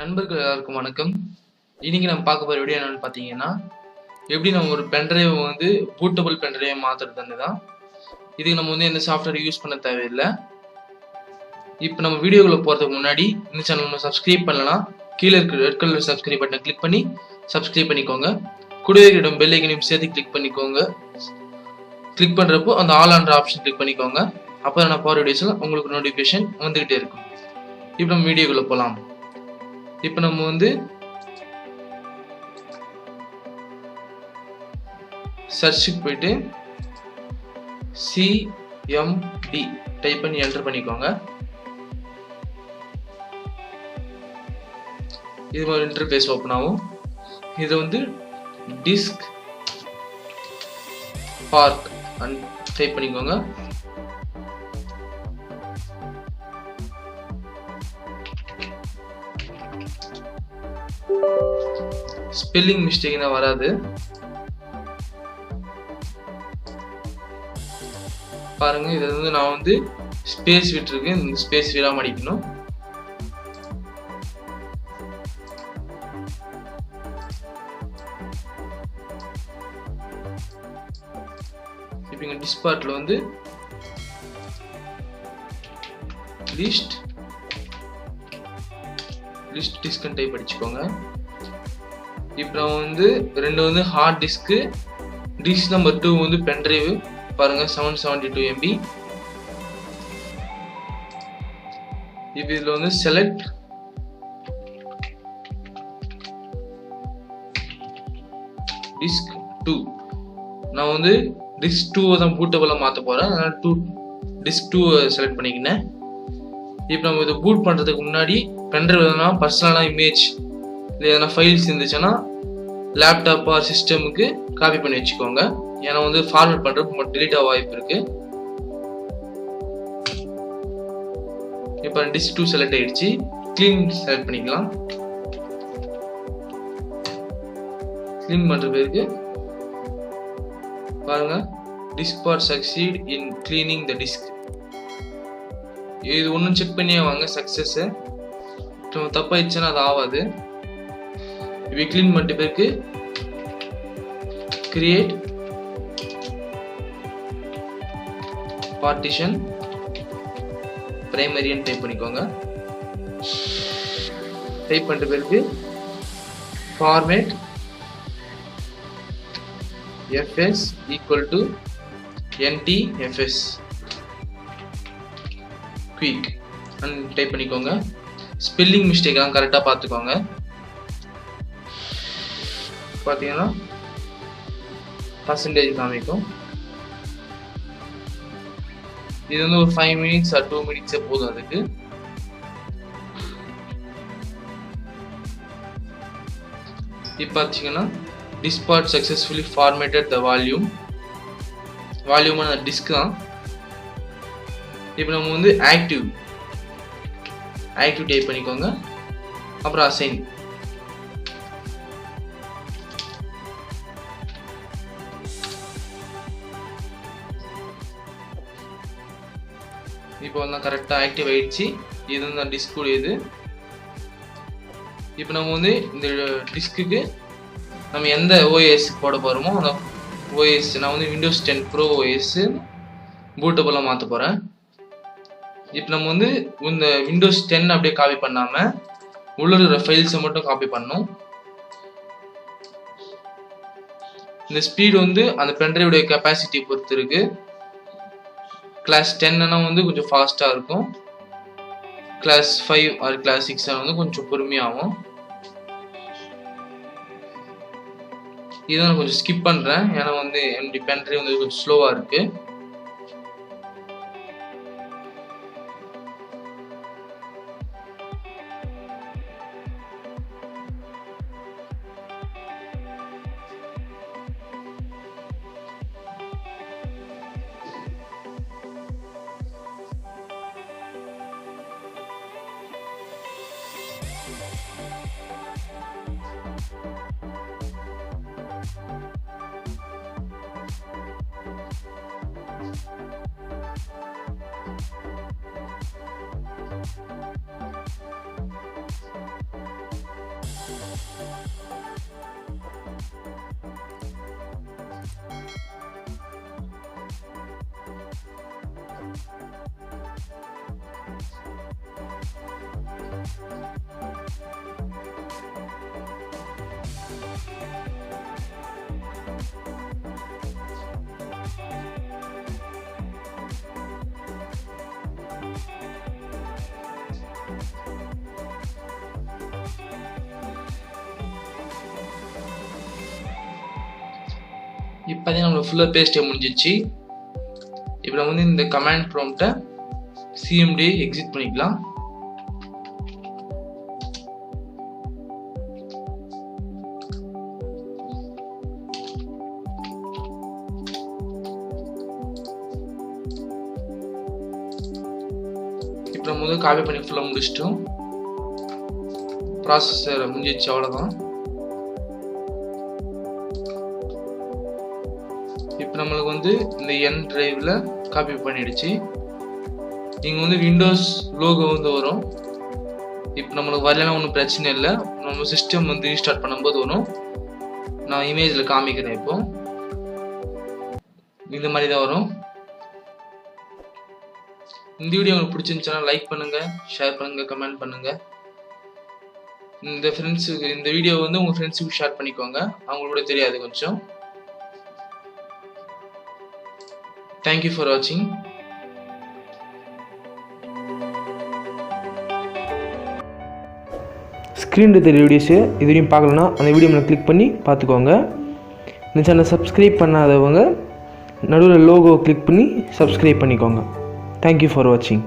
நண்பர்கள் எல்லாருக்கும் வணக்கம். இன்னைக்கு நம்ம பார்க்க போற வீடியோ என்னன்னு பார்த்தீங்கன்னா, எப்படி நம்ம ஒரு பென்ட்ரைவ் வந்து bootable பென்ட்ரைவ் மாத்துறதுன்னு தான். இதுக்கு நம்ம வந்து எந்த சாஃப்ட்வேர் யூஸ் பண்ண தேவையில்லை. இப்போ நம்ம வீடியோக்குள்ள போறதுக்கு முன்னாடி இந்த சேனல் நம்ம சப்ஸ்கிரைப் பண்ணலாம். கீழே இருக்கிற ரெட் கலர் சப்ஸ்கிரைப் பட்டனை கிளிக் பண்ணி சப்ஸ்கிரைப் பண்ணிக்கோங்க. கூடவே இருக்கிற பெல் ஐக்கனையும் சேர்த்து கிளிக் பண்ணிக்கோங்க. கிளிக் பண்றப்போ அந்த ஆல் ஆன்ற ஆப்ஷன் கிளிக் பண்ணிக்கோங்க. அப்போ நான் போற வீடியோஸ்ல உங்களுக்கு நோட்டிஃபிகேஷன் வந்துகிட்டே இருக்கும். இப்போ நம்ம வீடியோக்குள்ள போலாம். இப்போ நம்ம வந்து சர்ச்சுக்கு போயிட்டு CMD டைப் பண்ணி என்டர் பண்ணிக்கோங்க. இது ஒரு இன்டர்ஃபேஸ் ஓப்பன் ஆகும். இது வந்து டிஸ்க் பார்ட் டைப் பண்ணிக்கோங்க. ஸ்பெல்லிங் மிஸ்டேக் தான் வராது. பாருங்க, இது வந்து நான் வந்து ஸ்பேஸ் விட்டுருக்கேன். இந்த ஸ்பேஸ் விடாம அடிக்கணும். இப்போ இங்க டிஸ்பார்ட்ல வந்து லிஸ்ட் டிஸ்க் டைப் அடிச்சுக்கோங்க. இப்போ வந்து ரெண்டு வந்து ஹார்ட் டிஸ்க் நம்பர் 2 வந்து பென்ட்ரைவ். பாருங்க 772 MB. இப்போ இதுல வந்து செலக்ட் டிஸ்க் 2. நான் வந்து டிஸ்க் 2 தான் பூட்டபிளா மாத்த போறேன். அதனால டிஸ்க் 2 செலக்ட் பண்ணிக்கினேன். இப்போ நம்ம இதை பூட் பண்றதுக்கு முன்னாடி பென்ட்ரைவ் எதனா பர்சனலான இமேஜ் இல்லை எதனா ஃபைல்ஸ் இருந்துச்சுன்னா லேப்டாப் ஆர் சிஸ்டமுக்கு காப்பி பண்ணி வச்சுக்கோங்க. ஏன்னா வந்து ஃபார்மேட் பண்றப்ப டிலீட் ஆக வாய்ப்பு இருக்கு. இப்போ டிஸ்க் 2 செலக்ட் ஆயிடுச்சு. கிளீன் செலக்ட் பண்ணிக்கலாம். கிளீன் பண்ற பேருக்கு பாருங்க, diskpart succeed in cleaning the disk. இது ஒன்றும் செக் பண்ணியே வாங்க சக்சஸ். தப்பாயிடுச்சுன்னா அது ஆகாது. இப்போ கிளீன் பண்ணிட்ட பிறகு கிரியேட் partition primary டைப் பண்ணிக்கோங்க. டைப் பண்ணிட்ட பிறகு format fs equal to ntfs quick type பண்ணிக்கோங்க. ஸ்பெல்லிங் மிஸ்டேக் எல்லாம் கரெக்டா பார்த்துக்கோங்க. பார்த்தீங்கன்னா பர்சன்டேஜ் காமிக்கும். இது வந்து ஒரு 5 மினிட்ஸ் ஆர் 2 மினிட்ஸே போதும் அதுக்கு. இப்போ பார்த்தீங்கன்னா diskpart successfully formatted the volume disk தான். இப்போ நம்ம வந்து ஆக்டிவ் டைப் பண்ணிக்கோங்க. அப்புறம் அசைன். இப்போ வந்து கரெக்டா ஆக்டிவ் ஆயிடுச்சு. இது வந்து டிஸ்க் உடையது. இப்போ நம்ம வந்து இந்த டிஸ்க்கு நம்ம எந்த OS போட போறோமோ அந்த OS நான் வந்து Windows 10 Pro OS பூட்டபிளா மாத்த போறேன். இப்போ நம்ம வந்து இந்த Windows 10 அப்படியே காப்பி பண்ணாம உள்ள இருக்கிற ஃபைல்ஸை மட்டும் காப்பி பண்ணணும். இந்த ஸ்பீட் வந்து அந்த பென்ட்ரைவோட கெப்பாசிட்டி பொறுத்து இருக்கு. கிளாஸ் 10 வந்து கொஞ்சம் ஃபாஸ்டா இருக்கும். கிளாஸ் 5 ஆர் கிளாஸ் 6 வந்து கொஞ்சம் பொறுமையாகும். இதை நான் கொஞ்சம் ஸ்கிப் பண்றேன். ஏன்னா வந்து என்னுடைய பென்ட்ரைவ் வந்து கொஞ்சம் ஸ்லோவா இருக்கு. இப்போ நம்மளுக்கு ஃபுல்லாக பேஸ்ட்டே முடிஞ்சிச்சு. இப்போ நம்ம வந்து இந்த கமாண்ட் ப்ராம்ப்டை சிஎம்டி எக்ஸிட் பண்ணிக்கலாம். இப்போ நம்ம வந்து காப்பி பண்ணி ஃபுல்லாக முடிச்சிட்டோம். ப்ராசஸர் முடிஞ்சிச்சு, அவ்வளோதான். இப்போ நம்மளுக்கு வந்து இந்த என் டிரைவில் காப்பி பண்ணிடுச்சு. இங்கே வந்து விண்டோஸ் லோகோ வந்து வரும். இப்போ நம்மளுக்கு வரலன்னா ஒன்றும் பிரச்சனை இல்லை, நம்ம சிஸ்டம் வந்து ரீஸ்டார்ட் பண்ணும்போது வரும். நான் இமேஜில் காமிக்கிறேன். இப்போ இந்த மாதிரி தான் வரும். இந்த வீடியோ உங்களுக்கு பிடிச்சிருந்துச்சுன்னா லைக் பண்ணுங்கள், ஷேர் பண்ணுங்கள், கமெண்ட் பண்ணுங்கள். இந்த வீடியோ வந்து உங்கள் ஃப்ரெண்ட்ஸுக்கு ஷேர் பண்ணிக்கோங்க, அவங்களோட தெரியாது கொஞ்சம். Thank you for watching. ஸ்க்ரீனில் தெரிய வீடியோஸு இதுவரையும் பார்க்கலன்னா அந்த வீடியோ மேலே கிளிக் பண்ணி பார்த்துக்கோங்க. இந்த சேனலை சப்ஸ்கிரைப் பண்ணாதவங்க நடுவில் லோகோ கிளிக் பண்ணி சப்ஸ்கிரைப் பண்ணிக்கோங்க. தேங்க்யூ ஃபார் வாட்சிங்.